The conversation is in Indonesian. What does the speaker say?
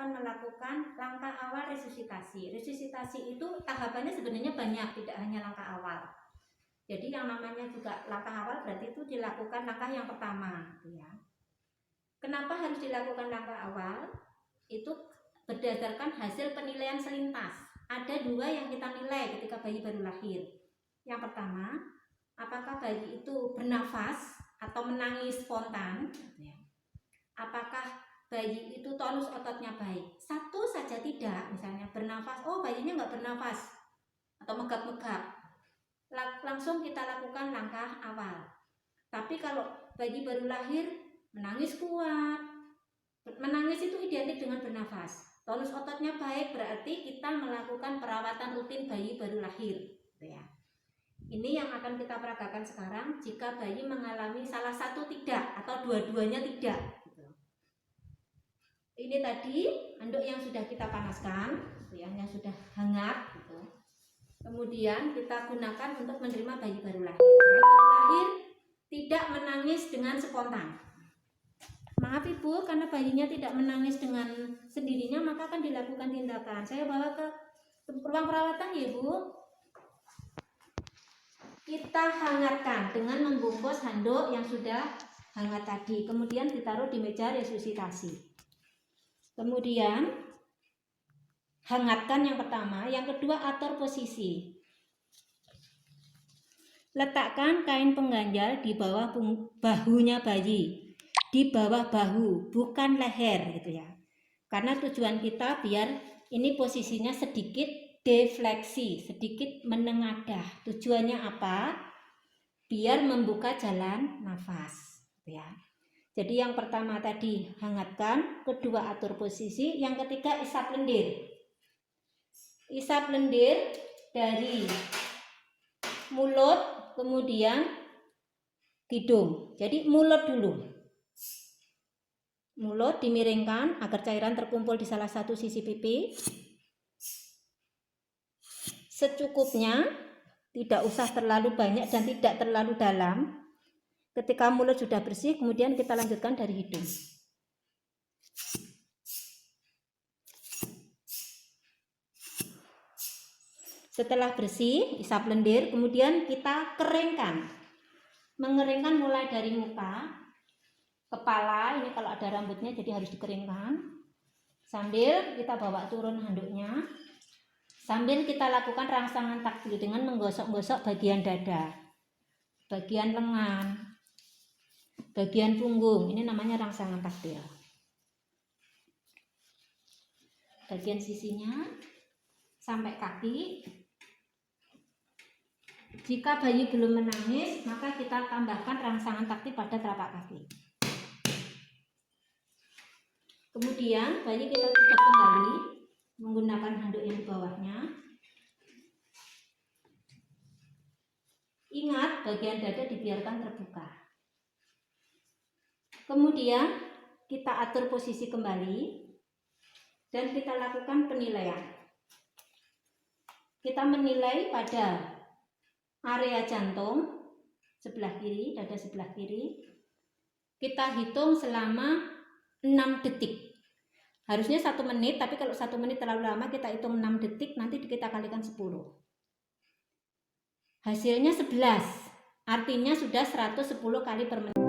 akan melakukan langkah awal resusitasi. Resusitasi itu tahapannya sebenarnya banyak, tidak hanya langkah awal. Jadi yang namanya juga langkah awal berarti itu dilakukan langkah yang pertama, gitu ya. Kenapa harus dilakukan langkah awal? Itu berdasarkan hasil penilaian selintas. Ada dua yang kita nilai ketika bayi baru lahir. Yang pertama, apakah bayi itu bernafas atau menangis spontan? Apakah bayi itu tonus ototnya baik? Satu saja tidak, misalnya bernafas, oh bayinya nggak bernafas atau megap-megap. Langsung kita lakukan langkah awal. Tapi kalau bayi baru lahir menangis kuat, menangis itu identik dengan bernafas, tonus ototnya baik, berarti kita melakukan perawatan rutin bayi baru lahir, gitu ya. Ini yang akan kita peragakan sekarang jika bayi mengalami salah satu tidak atau dua-duanya tidak, gitu. Ini tadi handuk yang sudah kita panaskan, gitu ya, yang sudah hangat, gitu. Kemudian kita gunakan untuk menerima bayi baru lahir. Bayi baru lahir tidak menangis dengan spontan. Maaf Ibu, karena bayinya tidak menangis dengan sendirinya, maka akan dilakukan tindakan. Saya bawa ke ruang perawatan ya Ibu. Kita hangatkan dengan membungkus handuk yang sudah hangat tadi. Kemudian ditaruh di meja resusitasi. Kemudian hangatkan yang pertama, yang kedua atur posisi. Letakkan kain pengganjal di bawah bahunya bayi, di bawah bahu, bukan leher gitu ya. Karena tujuan kita biar ini posisinya sedikit defleksi, sedikit menengadah. Tujuannya apa? Biar membuka jalan nafas gitu ya. Jadi yang pertama tadi hangatkan, kedua atur posisi, yang ketiga isap lendir. Isap lendir dari mulut kemudian hidung. Jadi mulut dulu. Mulut dimiringkan agar cairan terkumpul di salah satu sisi pipi. Secukupnya, tidak usah terlalu banyak dan tidak terlalu dalam. Ketika mulut sudah bersih, kemudian kita lanjutkan dari hidung. Setelah bersih, isap lendir, kemudian kita keringkan. Mengeringkan mulai dari muka, kepala, ini kalau ada rambutnya jadi harus dikeringkan. Sambil kita bawa turun handuknya. Sambil kita lakukan rangsangan taktil dengan menggosok-gosok bagian dada, bagian lengan, bagian punggung. Ini namanya rangsangan taktil. Bagian sisinya sampai kaki. Jika bayi belum menangis, maka kita tambahkan rangsangan taktil pada telapak kaki. Kemudian bayi kita tutup kembali menggunakan handuk yang di bawahnya. Ingat, bagian dada dibiarkan terbuka. Kemudian kita atur posisi kembali dan kita lakukan penilaian. Kita menilai pada area jantung sebelah kiri, dada sebelah kiri. Kita hitung selama 6 detik. Harusnya 1 menit, tapi kalau 1 menit terlalu lama kita hitung 6 detik, nanti kita kalikan 10. Hasilnya 11, artinya sudah 110 kali per menit.